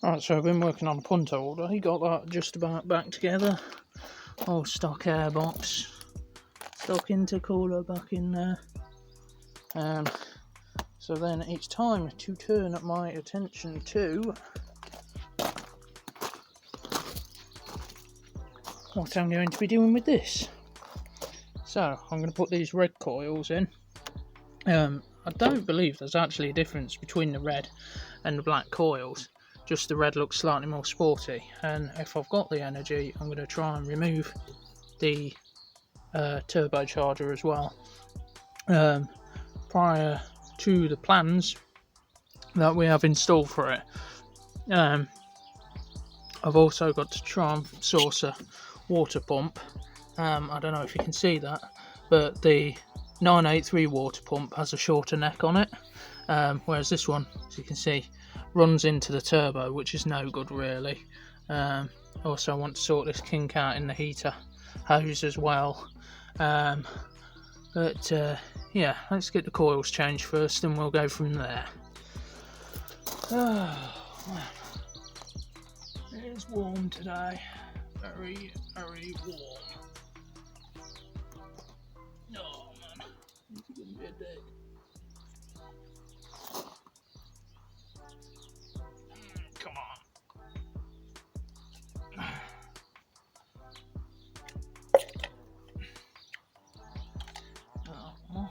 Right, so I've been working on a punter order. He got that just about back together. Old stock air box, stock intercooler back in there. So then it's time to turn my attention to what I'm going to be doing with this. So I'm going to put these red coils in. I don't believe there's actually a difference between the red and the black coils. Just the red looks slightly more sporty, and if I've got the energy, I'm going to try and remove the turbocharger as well. Prior to the plans that we have installed for it, I've also got to try and source a water pump. I don't know if you can see that, but the 983 water pump has a shorter neck on it, whereas this one, as you can see, runs into the turbo, which is no good really. Also, I want to sort this kink out in the heater hose as well. Yeah, let's get the coils changed first and we'll go from there. Oh, man. It is warm today, very, very warm. Oh man, it's gonna be a day. Come on. Oh,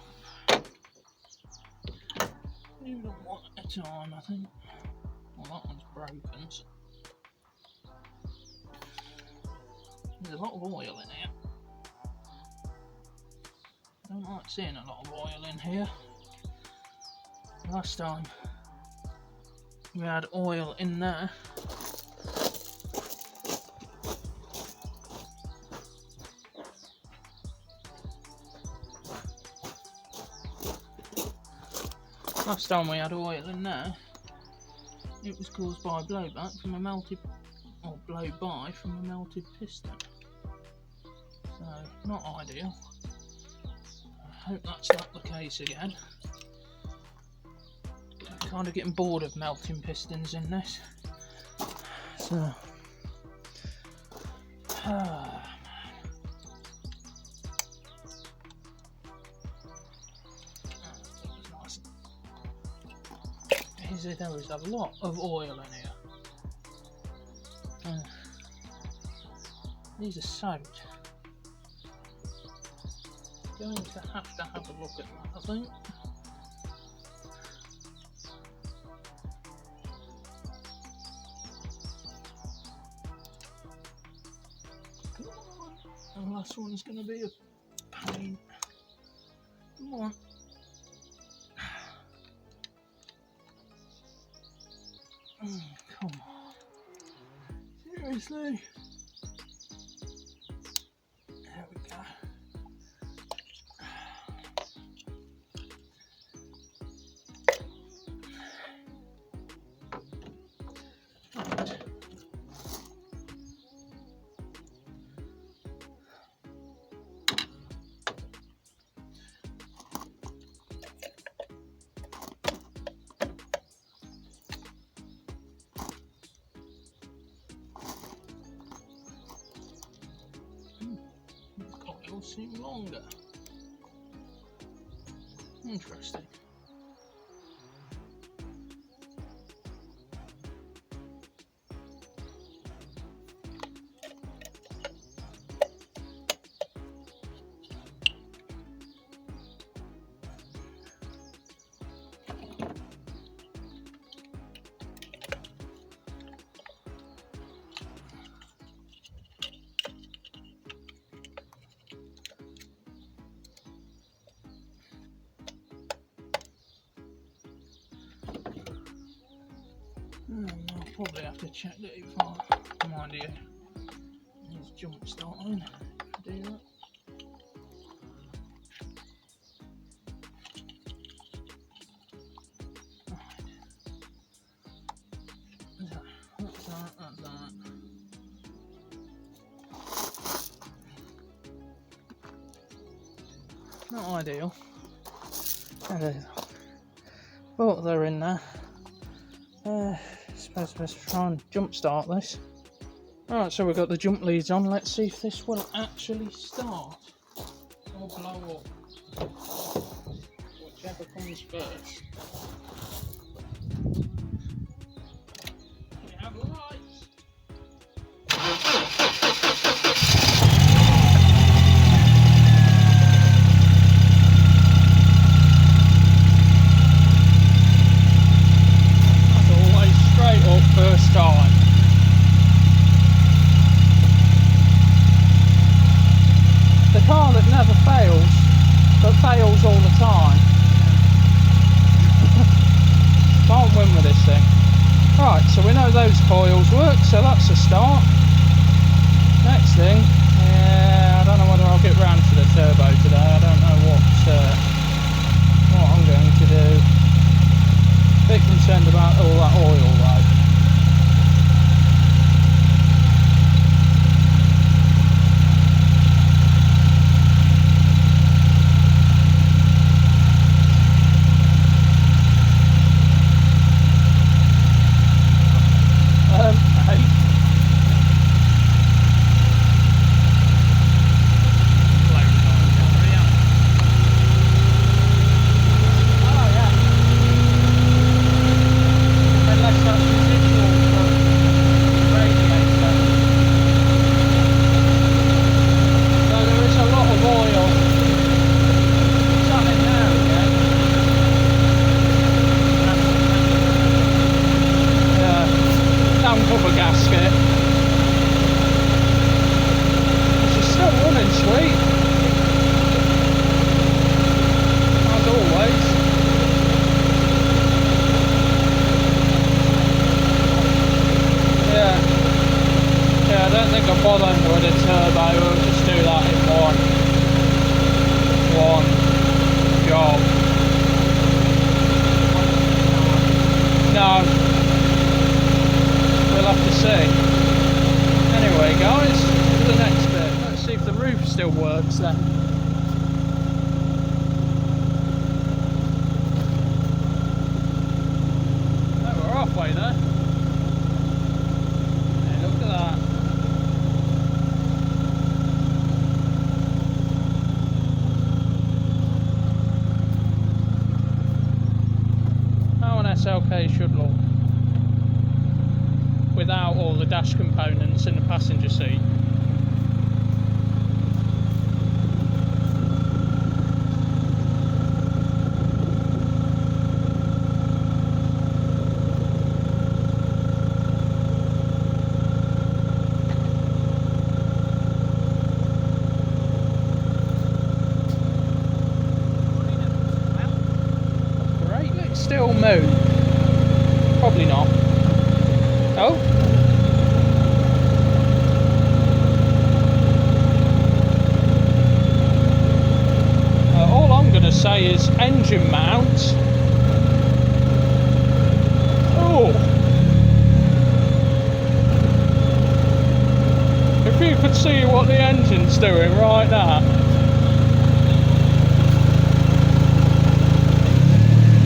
you don't want a time, I think. Well, that one's broken. So. There's a lot of oil in here. I don't like seeing a lot of oil in here. Last time we had oil in there. Last time we had oil in there, it was caused by blowback from a melted, or blow by from a melted piston. So, not ideal. I hope that's not the case again. I'm kind of getting bored of melting pistons in this. So, man. There is a lot of oil in here. These are soaked. Going to have a look at that, I think. The last one's going to be a pain. Come on. Come on. Seriously? There we go. Right. Coils seem longer. Interesting. I'll probably have to check that if I mind you. It's jump starting. Do that. That's that. Not ideal. But they're in there. Let's try and jump start this. Alright, so we've got the jump leads on. Let's see if this will actually start or blow up. Whichever comes first. We have lights. That's always straight up first time. The car that never fails, but fails all the time. Can't win with this thing. Right, so we know those coils work, so that's a start. Next thing, I don't know whether I'll get round to the turbo today. I don't know what I'm going to do. Bit concerned about all that oil though. Bother with a turbo, we'll just do that in one job. No, we'll have to see. Anyway guys, to the next bit. Let's see if the roof still works then. Oh, we're halfway there. Hey, look at that. SLK should look without all the dash components in the passenger seat. Great, it's still moved. Probably not. Oh. All I'm going to say is engine mount. Oh. If you could see what the engine's doing right now.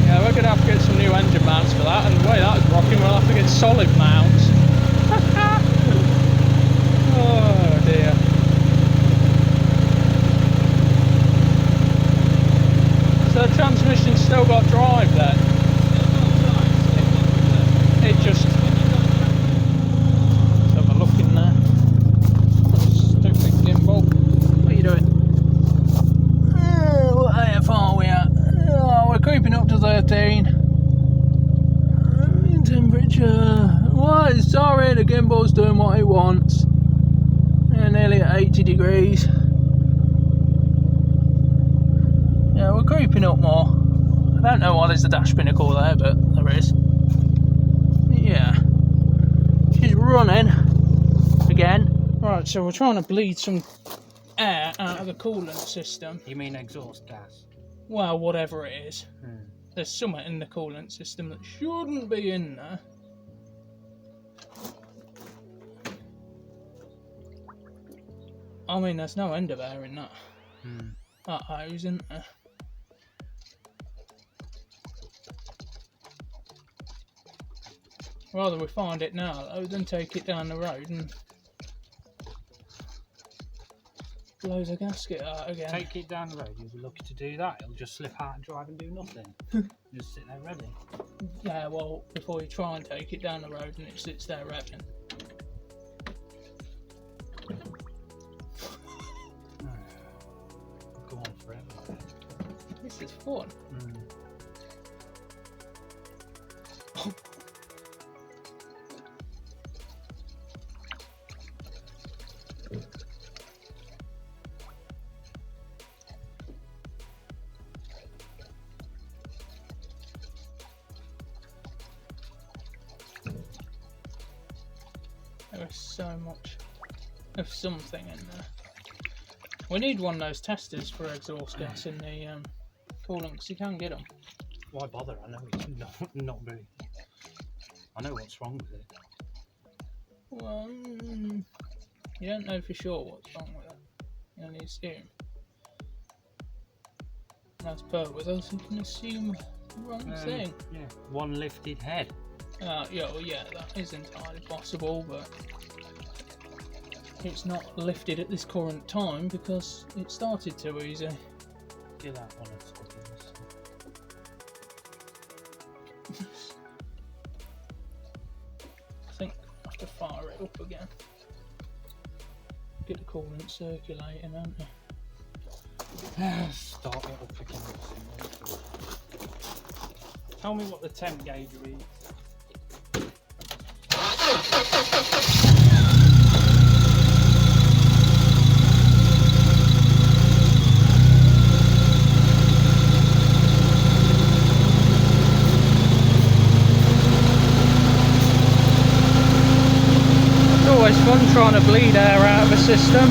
Yeah, we're going to have to get some new engine mounts for that, and the way that's rocking, we'll have to get solid mounts. Oh dear. So the transmission's still got drive then? It just... Let's have a look in there. Stupid gimbal. What are you doing? What AF are we at? Oh, we're creeping up to 13. Temperature. What? Sorry, the gimbal's doing what it wants. Yeah, nearly at 80 degrees. Yeah, we're creeping up more. I don't know why there's a dash pinnacle there, but there is. Yeah. She's running again. Right, so we're trying to bleed some air out of the coolant system. You mean exhaust gas? Well, whatever it is. There's something in the coolant system that shouldn't be in there. I mean, there's no end of air in that, that hose, isn't there? Rather we find it now though than take it down the road and blow the gasket out again. Take it down the road, you'll be lucky to do that. It'll just slip out and drive and do nothing. Just sit there ready. Yeah, well, before you try and take it down the road and it sits there revving. Go on forever. This is fun. There is so much of something in there. We need one of those testers for exhaust gas in the coolant, because you can get them. Why bother? I know it's not very. I know what's wrong with it. Well, you don't know for sure what's wrong with it. You only assume. As per with us, you can assume the wrong thing. Yeah, one lifted head. Yeah, well, yeah, that is entirely possible, but it's not lifted at this current time because it started too easy. Give that one a squeeze. I think I have to fire it up again. Get the coolant circulating, don't you? Start it up again. Tell me what the temp gauge reads. It's always fun trying to bleed air out of a system.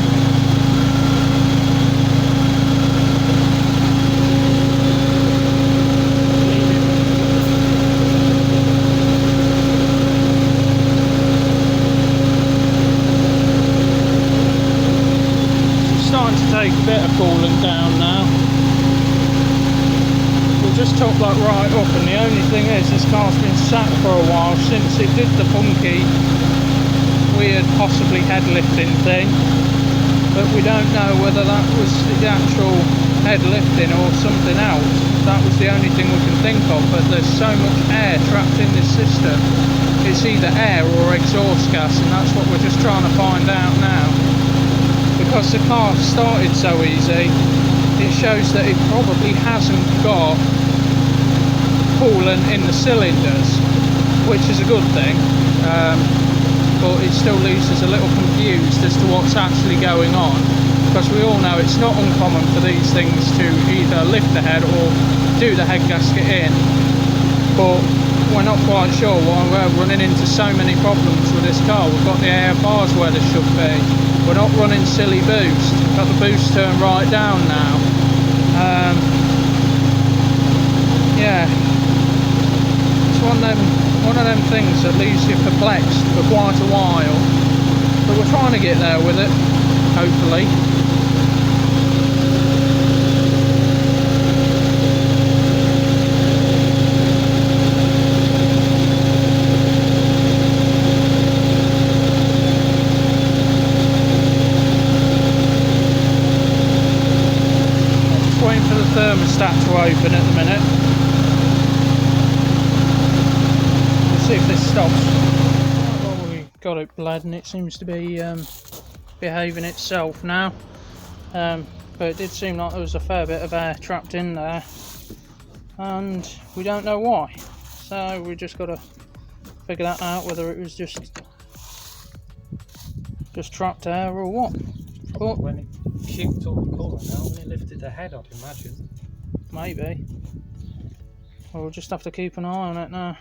Take a bit of coolant down now. We'll just top that right up, and the only thing is this car's been sat for a while since it did the funky weird possibly head lifting thing, but we don't know whether that was the actual head lifting or something else. That was the only thing we can think of, but there's so much air trapped in this system. It's either air or exhaust gas, and that's what we're just trying to find out now. Because the car started so easy, it shows that it probably hasn't got coolant in the cylinders, which is a good thing, but it still leaves us a little confused as to what's actually going on, because we all know it's not uncommon for these things to either lift the head or do the head gasket in, but we're not quite sure why we're running into so many problems with this car. We've got the AFRs where they should be. We're not running silly boost. We've got the boost turned right down now. Yeah, it's one of them things that leaves you perplexed for quite a while. But we're trying to get there with it, hopefully. Thermostat to open at the minute. We'll see if this stops. Well, we got it bled and it seems to be behaving itself now, but it did seem like there was a fair bit of air trapped in there and we don't know why, so we just got to figure that out, whether it was just trapped air or what. But when it kicked up the coolant out, when it lifted the head, I'd imagine. Maybe. Well, we'll just have to keep an eye on it now.